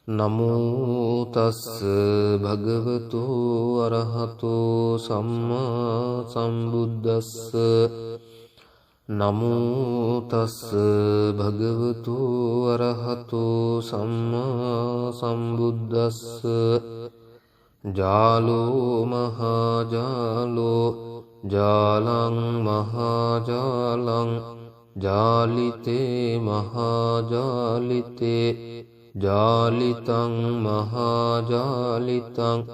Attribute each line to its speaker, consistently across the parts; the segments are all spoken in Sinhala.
Speaker 1: නමෝ තස්ස භගවතු අරහතෝ සම්මා සම්බුද්දස්ස නමෝ තස්ස භගවතු අරහතෝ සම්මා සම්බුද්දස්ස ජාලෝ මහා ජාලෝ ජාලං මහා ජාලං ජාලිතේ මහා ජාලිතේ ජාලිතං මහා ජාලිතං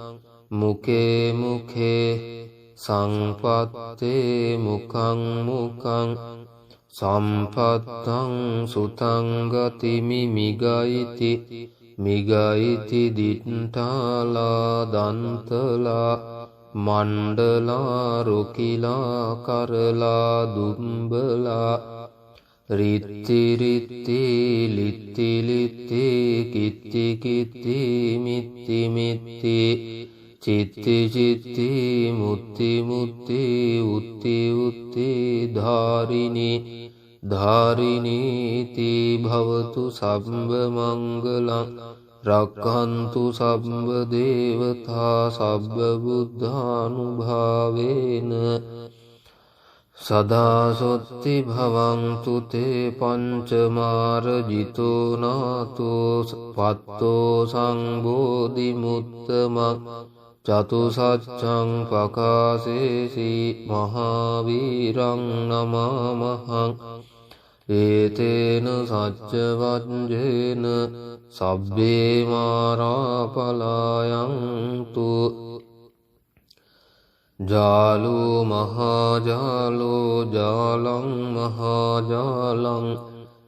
Speaker 1: මුඛේ මුඛේ සංපත්තේ මුඛං මුඛං සම්පත්තං සුතං ගතිමි මිගයිති මිගයිති දිට්ඨාලා දන්තලා මණ්ඩලා රුකිලා කරලා දුම්බලා රිත්ති රිත්ති ලිත්ති ලිත්ති කිත්ති කිත්ති මිත්ති මිත්ති චිත්ති චිත්ති මුත්ති මුත්ති උත්ති උත්ති ධාරිණී ධාරිණීති භවතු සබ්බ මංගලං රක්ඛන්තු සබ්බ දේවතා සබ්බ බුද්ධානුභාවේන සදා සොත්ති භවන්තු තේ පංචමාරජිතෝ නාතෝ පත්තෝ සංබෝධි මුත්තමං චතුසච්ඡං පකාසේසි මහාවීරං නමාමහං ඒතේන සච්ච වජ්ජේන සබ්බේ මාරා පලායන්තු ජාලෝ මහා ජාලෝ ජාලං මහා ජාලං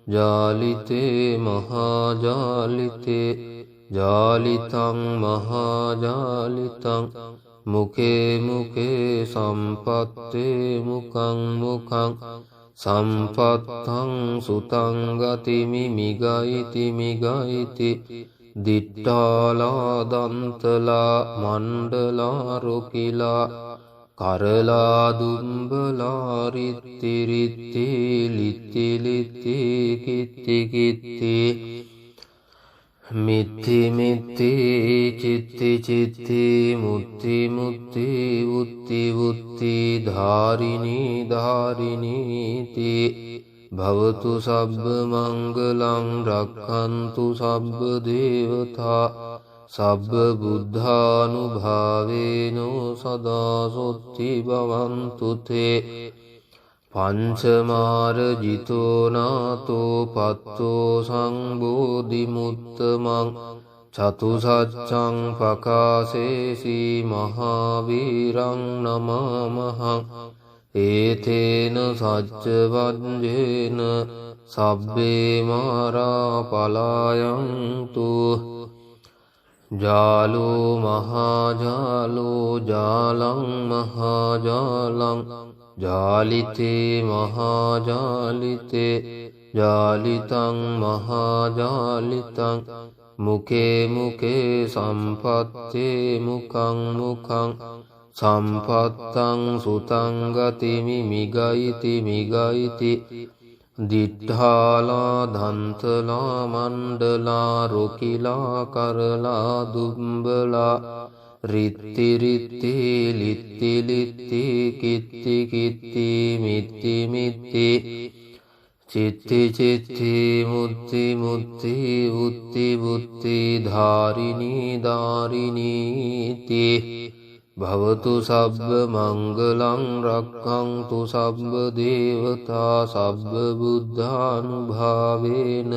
Speaker 1: ජාලිතේ මහා ජාලිතේ ජාලිතං මහා ජාලිතං මුඛේ මුඛේ සම්පත්තේ මුඛං මුඛං සම්පත්තං සුතං ගතිමි මිගයිති මිගයිති දිට්ඨාලා දන්තලා මණ්ඩලා රුකිලා කරලා දුම්බලා රිත්ති රිත්ති ලිත්ති ලිත්ති කිත්ති කිත්ති මිත්ති මිත්ති චිත්ති චිත්ති මුත්ති මුත්ති උත්ති උත්ති ධාරිණී ධාරිණීති භවතු සබ්බ මංගලං රක්ඛන්තු සබ්බ දේවතා සබ්බ බුද්ධානුභාවේනෝ සදා සොත්ති භවන්තු තේ පංචමාරජිතෝ නාතෝ පත්තෝ සංබෝධි මුත්තමං චතුසච්ඡං පකාසේසි මහාවීරං නමාමහං ඒතේන සච්ච වජ්ජේන සබ්බේ මාරා පලායන්තු ජාලෝ මහා ජාලෝ ජාලං මහා ජාලං ජාලිතේ මහා ජාලිතේ ජාලිතං මහා ජාලිතං මුඛේ මුඛේ සම්පත්තේ මුඛං මුඛං සම්පත්තං සුතං ගතිමි මිගයිති මිගයිති දිට්ඨාලා දන්තලා මණ්ඩලා රුකිලා කරලා දුම්බලා රිත්ති රිත්ති ලිත්ති ලිත්ති කිත්ති කිත්ති මිත්ති මිත්ති චිත්ති චිත්ති මුත්ති මුත්ති උත්ති උත්ති ධාරිණී ධාරිණීති භවතු සබ්බ මංගලං රක්ඛන්තු සබ්බ දේවතා සබ්බ බුද්ධානුභාවේන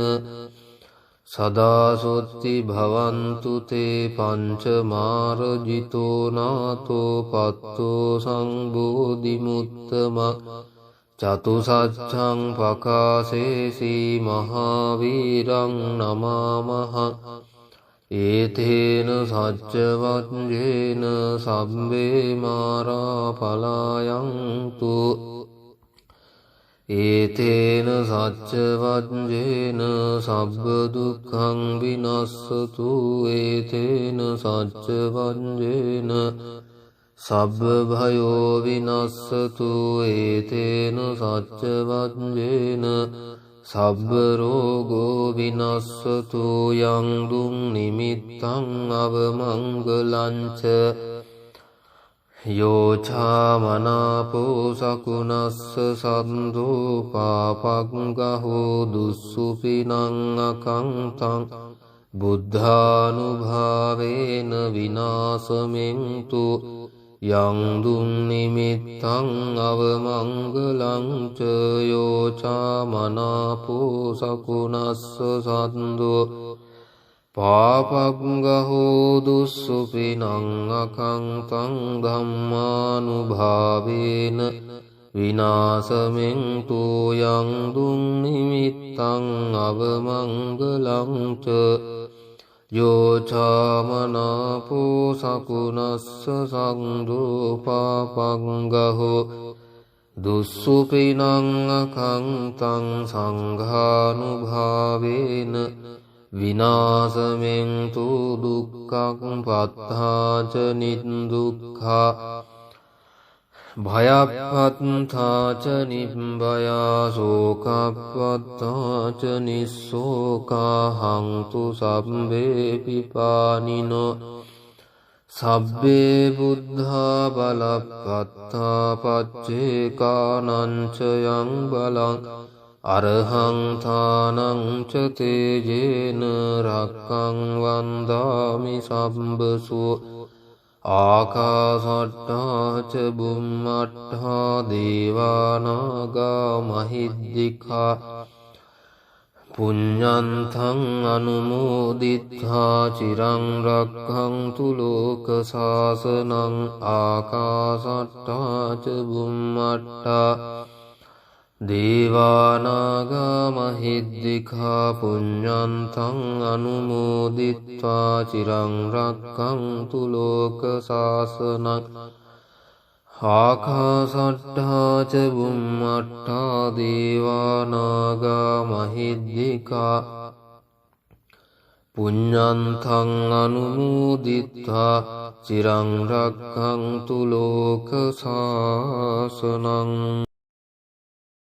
Speaker 1: සදා සොත්ති භවන්තු තේ පංචමාරජිතෝ නාතෝ පත්තෝ සංබෝධි මුත්තමං චතුසච්ඡං පකාසේසි මහාවීරං නමාමහං ඒතේන සච්ච වජ්ජේන සබ්බේ මාරා පලායන්තු ඒතේන සච්ච වජ්ජේන සබ්බ දුක්ඛං විනස්සතු ඒතේන සච්ච වජ්ජේන සබ්බ භයෝ විනස්සතු ඒතේන සච්ච වජ්ජේන සබ්බ රෝගෝ විනස්සතු යං දුං නිමිත්තං අවමංගලංච යෝචාමනාපෝ සකුනස්ස සන්දෝ පාපග්ගහෝ දුස්සුපිනං අකංතං බුද්ධානුභාවේන විනාශමෙන්තු යං දුං නිමිත්තං අවමංගලං ච යෝචාමනාපෝ සකුනස්ස සන්දෝ පාපග්ගහෝ දුස්සුපිනං අකංතං ධම්මානුභාවේන විනාශමෙන්තු යං දුං නිමිත්තං අවමංගලං ච යෝචාමනාපෝ සකුනස්ස සන්දෝ පාපග්ගහෝ දුස්සුපිනං අකංතං සංඝානුභාවේන විනාශමෙන්තු දුක්ඛං පත්තාච නිදුක්ඛා භයප්පත්තාච නිබ්බයා ශෝකප්පත්තාච නිස්සෝකා හංතු සබ්බේ පිපානිනෝ සබ්බේ බුද්ධා බලප්පත්තා පච්චේකානංච යං බලං අරහං ථානං ච තේජේන රක්ඛං වන්දාමි සම්බසෝ ආකාසට්ටා ච බුම්මට්ටා දේවානාගා මහිද්దికා පුඤ්ඤන්තං අනුමෝදිත්වා චිරං රක්ඛන්තු ලෝක සාසනං ආකාසට්ටා ච බුම්මට්ටා දේවානාගා මහිද්దికා පුඤ්ඤන්තං අනුමෝදිත්වා චිරං රක්ඛන්තු ලෝක සාසනං ආකාසට්ටා ච බුම්මට්ටා දේවානාගා මහිද්దికා පුඤ්ඤන්තං අනුමෝදිත්වා චිරං රක්ඛන්තු ලෝක සාසනං